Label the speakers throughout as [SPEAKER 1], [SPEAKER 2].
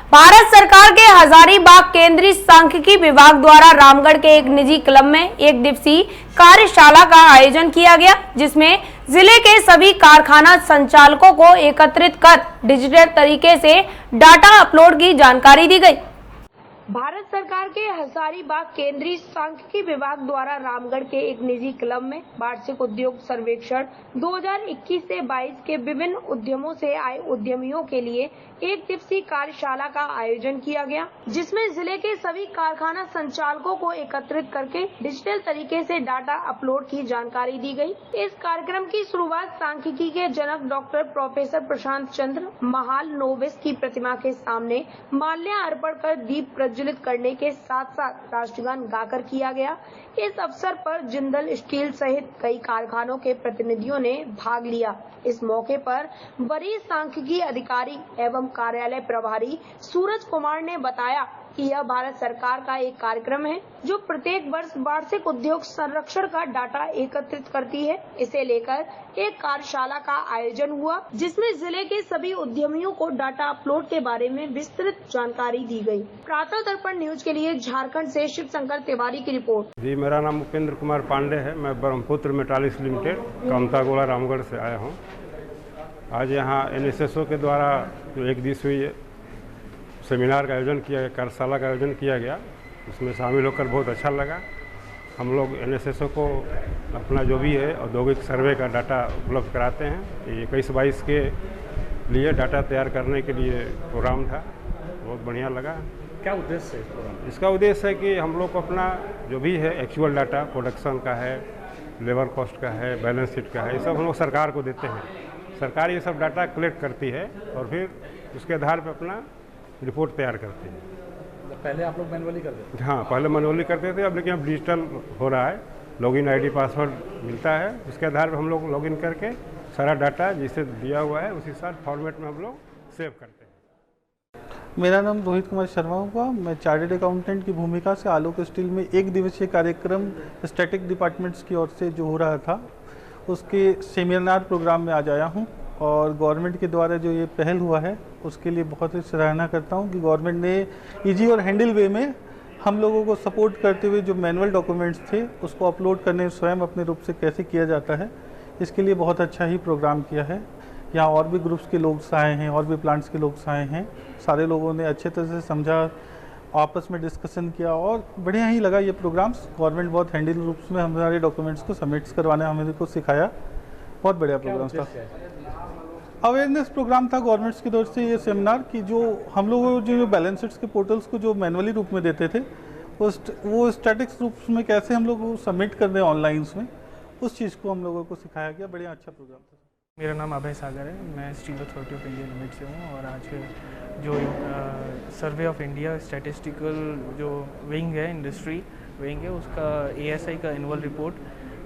[SPEAKER 1] भारत सरकार के हजारीबाग केंद्रीय सांख्यिकी विभाग द्वारा रामगढ़ के एक निजी क्लब में एक दिवसीय कार्यशाला का आयोजन किया गया, जिसमें जिले के सभी कारखाना संचालकों को एकत्रित कर डिजिटल तरीके से डाटा अपलोड की जानकारी दी गई। भारत सरकार के हजारीबाग केंद्रीय सांख्यिकी विभाग द्वारा रामगढ़ के एक निजी क्लब में वार्षिक उद्योग सर्वेक्षण 2021 से 22 के विभिन्न उद्यमों से आए उद्यमियों के लिए एक दिवसीय कार्यशाला का आयोजन किया गया, जिसमें जिले के सभी कारखाना संचालकों को एकत्रित करके डिजिटल तरीके से डाटा अपलोड की जानकारी दी गई। इस कार्यक्रम की शुरुआत सांख्यिकी के जनक डॉक्टर प्रोफेसर प्रशांत चंद्र महाल नोविस की प्रतिमा के सामने माल्यार्पण कर दीप प्रज्वलित करने के साथ साथ राष्ट्रगान गाकर किया गया। इस अवसर पर जिंदल स्टील सहित कई कारखानों के प्रतिनिधियों ने भाग लिया। इस मौके पर वरिष्ठ सांख्यिकी अधिकारी एवं कार्यालय प्रभारी सूरज कुमार ने बताया कि यह भारत सरकार का एक कार्यक्रम है जो प्रत्येक वर्ष वार्षिक उद्योग संरक्षण का डाटा एकत्रित करती है। इसे लेकर एक कार्यशाला का आयोजन हुआ, जिसमें जिले के सभी उद्यमियों को डाटा अपलोड के बारे में विस्तृत जानकारी दी गई। प्रातः दर्पण न्यूज के लिए झारखंड से शिव शंकर तिवारी की रिपोर्ट।
[SPEAKER 2] जी, मेरा नाम उपेंद्र कुमार पांडे है। मैं ब्रह्मपुत्र मेटालिक्स लिमिटेड कामतागोला रामगढ़ से आया हूँ। आज यहाँ NSSO के द्वारा जो एक दिवसीय सेमिनार का आयोजन किया गया, कार्यशाला का आयोजन किया गया, उसमें शामिल होकर बहुत अच्छा लगा। हम लोग NSSO को अपना जो भी है औद्योगिक सर्वे का डाटा उपलब्ध कराते हैं। 21-22 के लिए डाटा तैयार करने के लिए प्रोग्राम था, बहुत बढ़िया लगा।
[SPEAKER 3] क्या उद्देश्य है इस प्रोग्राम?
[SPEAKER 2] इसका उद्देश्य है कि हम लोग को अपना जो भी है एक्चुअल डाटा प्रोडक्शन का है, लेबर कॉस्ट का है, बैलेंस शीट का है, ये सब हम लोग सरकार को देते हैं। सरकार ये सब डाटा कलेक्ट करती है और फिर उसके आधार पर अपना रिपोर्ट तैयार करती है।
[SPEAKER 3] पहले आप लोग मैनुअली करते थे?
[SPEAKER 2] हाँ, पहले मैनुअली करते थे, अब लेकिन अब डिजिटल हो रहा है। लॉगिन ID पासवर्ड मिलता है, उसके आधार पर हम लोग लॉगिन करके सारा डाटा जिसे दिया हुआ है उसी साथ फॉर्मेट में हम लोग सेव करते हैं।
[SPEAKER 4] मेरा नाम रोहित कुमार शर्मा हुआ। मैं चार्टर्ड अकाउंटेंट की भूमिका से आलोक स्टील में एक दिवसीय कार्यक्रम स्टैटिक डिपार्टमेंट्स की ओर से जो हो रहा था उसके सेमिनार प्रोग्राम में आज आया हूँ। और गवर्नमेंट के द्वारा जो ये पहल हुआ है उसके लिए बहुत ही सराहना करता हूँ कि गवर्नमेंट ने ईजी और हैंडल वे में हम लोगों को सपोर्ट करते हुए जो मैनुअल डॉक्यूमेंट्स थे उसको अपलोड करने स्वयं अपने रूप से कैसे किया जाता है, इसके लिए बहुत अच्छा ही प्रोग्राम किया है। यहाँ और भी ग्रुप्स के लोग आए हैं, और भी प्लांट्स के लोग आए हैं। सारे लोगों ने अच्छे तरह से समझा, आपस में डिस्कशन किया और बढ़िया ही लगा ये प्रोग्राम्स। गवर्नमेंट बहुत हैंडल रूप में हमारे डॉक्यूमेंट्स को सबमिट्स करवाना हमें को सिखाया। बहुत बढ़िया प्रोग्राम था। अवेयरनेस प्रोग्राम था गवर्नमेंट्स की तरफ से ये सेमिनार की जो हम लोग जो बैलेंस शीट्स के पोर्टल्स को जो मैनुअली रूप में देते थे वो स्टैटिक्स रूप में कैसे हम लोग सबमिट कर दें ऑनलाइन में, उस चीज़ को हम लोगों को सिखाया गया। बढ़िया अच्छा प्रोग्राम था।
[SPEAKER 5] मेरा नाम अभय सागर है। मैं steel authority of India limited से हूँ और आज जो सर्वे ऑफ इंडिया स्टैटिस्टिकल जो विंग है, इंडस्ट्री विंग है, उसका ASI का एनुअल रिपोर्ट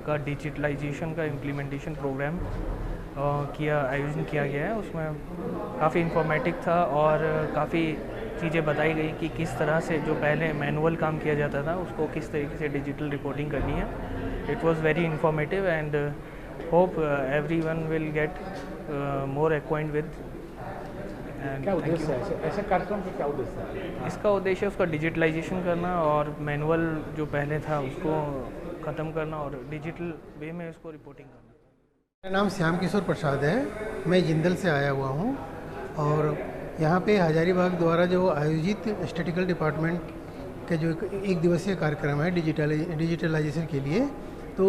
[SPEAKER 5] का डिजिटलाइजेशन का इम्प्लीमेंटेशन प्रोग्राम आयोजन किया गया है। उसमें काफ़ी इंफॉर्मेटिव था और काफ़ी चीज़ें बताई गई कि किस तरह से जो पहले मैनुअल काम किया जाता था उसको किस तरीके से डिजिटल रिपोर्टिंग करनी है। It was very informative and hope everyone will get more acquaint with.
[SPEAKER 3] क्या उद्देश्य है ऐसे कार्यक्रम का? क्या उद्देश्य है
[SPEAKER 5] इसका? उद्देश्य उसका डिजिटलाइजेशन करना और मैनुअल जो पहले था उसको ख़त्म करना और डिजिटल वे में उसको रिपोर्टिंग करना।
[SPEAKER 6] मेरा नाम श्याम किशोर प्रसाद है। मैं जिंदल से आया हुआ हूँ और यहाँ पे हजारीबाग द्वारा जो आयोजित स्टैटिकल डिपार्टमेंट के जो एक दिवसीय कार्यक्रम है डिजिटलाइजेशन के लिए, तो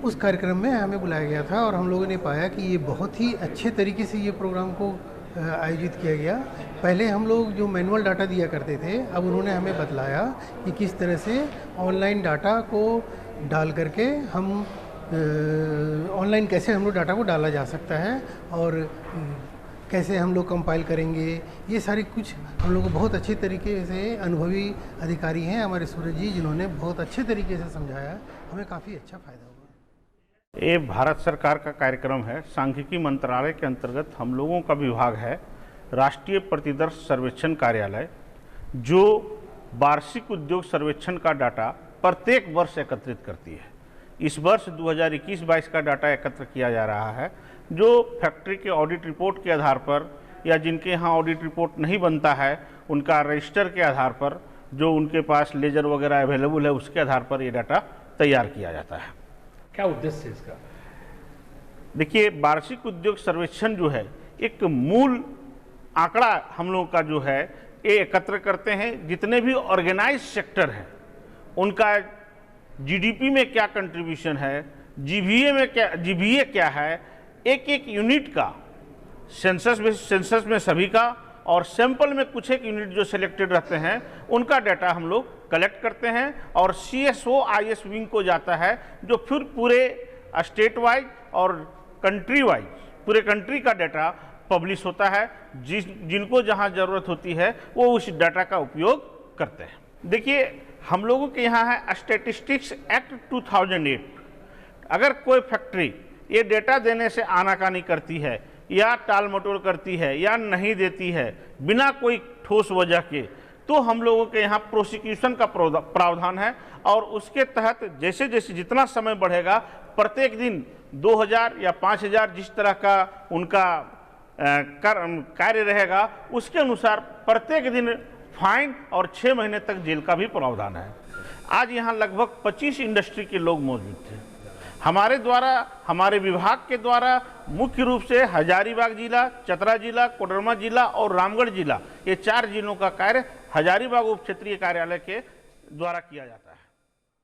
[SPEAKER 6] उस कार्यक्रम में हमें बुलाया गया था और हम लोगों ने पाया कि ये बहुत ही अच्छे तरीके से ये प्रोग्राम को आयोजित किया गया। पहले हम लोग जो मैनुअल डाटा दिया करते थे, अब उन्होंने हमें बतलाया कि किस तरह से ऑनलाइन डाटा को डाल करके हम ऑनलाइन कैसे हम लोग डाटा को डाला जा सकता है और कैसे हम लोग कंपाइल करेंगे। ये सारी कुछ हम लोग को बहुत अच्छे तरीके से अनुभवी अधिकारी हैं हमारे सूरज जी, जिन्होंने बहुत अच्छे तरीके से समझाया। हमें काफ़ी अच्छा फ़ायदा हुआ।
[SPEAKER 7] ये भारत सरकार का कार्यक्रम है। सांख्यिकी मंत्रालय के अंतर्गत हम लोगों का विभाग है राष्ट्रीय प्रतिदर्श सर्वेक्षण कार्यालय, जो वार्षिक उद्योग सर्वेक्षण का डाटा प्रत्येक वर्ष एकत्रित करती है। इस वर्ष 2021-22 का डाटा एकत्र किया जा रहा है, जो फैक्ट्री के ऑडिट रिपोर्ट के आधार पर या जिनके यहाँ ऑडिट रिपोर्ट नहीं बनता है उनका रजिस्टर के आधार पर, जो उनके पास लेजर वगैरह अवेलेबल है उसके आधार पर ये डाटा तैयार किया जाता है।
[SPEAKER 3] क्या उद्देश्य है इसका?
[SPEAKER 7] देखिए, वार्षिक उद्योग सर्वेक्षण जो है एक मूल आंकड़ा हम लोगों का जो है ये एकत्र करते हैं। जितने भी ऑर्गेनाइज सेक्टर हैं उनका जीडीपी में क्या कंट्रीब्यूशन है, जीवीए क्या है, एक एक यूनिट का सेंसस में सभी का और सैंपल में कुछ एक यूनिट जो सिलेक्टेड रहते हैं उनका डाटा हम लोग कलेक्ट करते हैं और CSO-IS विंग को जाता है, जो फिर पूरे स्टेट वाइज और कंट्री वाइज पूरे कंट्री का डाटा पब्लिश होता है। जिनको जहां ज़रूरत होती है वो उस डाटा का उपयोग करते हैं। देखिए, हम लोगों के यहाँ है स्टैटिस्टिक्स एक्ट 2008। अगर कोई फैक्ट्री ये डेटा देने से आनाकानी करती है या टाल मटोल करती है या नहीं देती है बिना कोई ठोस वजह के, तो हम लोगों के यहाँ प्रोसिक्यूशन का प्रावधान है और उसके तहत जैसे जैसे जितना समय बढ़ेगा प्रत्येक दिन 2000 या 5000 जिस तरह का उनका कार्य रहेगा उसके अनुसार प्रत्येक दिन फाइन और 6 महीने तक जेल का भी प्रावधान है। आज यहाँ लगभग 25 इंडस्ट्री के लोग मौजूद थे। हमारे द्वारा, हमारे विभाग के द्वारा मुख्य रूप से हजारीबाग जिला, चतरा जिला, कोडरमा जिला और रामगढ़ जिला, ये 4 जिलों का कार्य हजारीबाग उप क्षेत्रीय कार्यालय के द्वारा किया जाता है।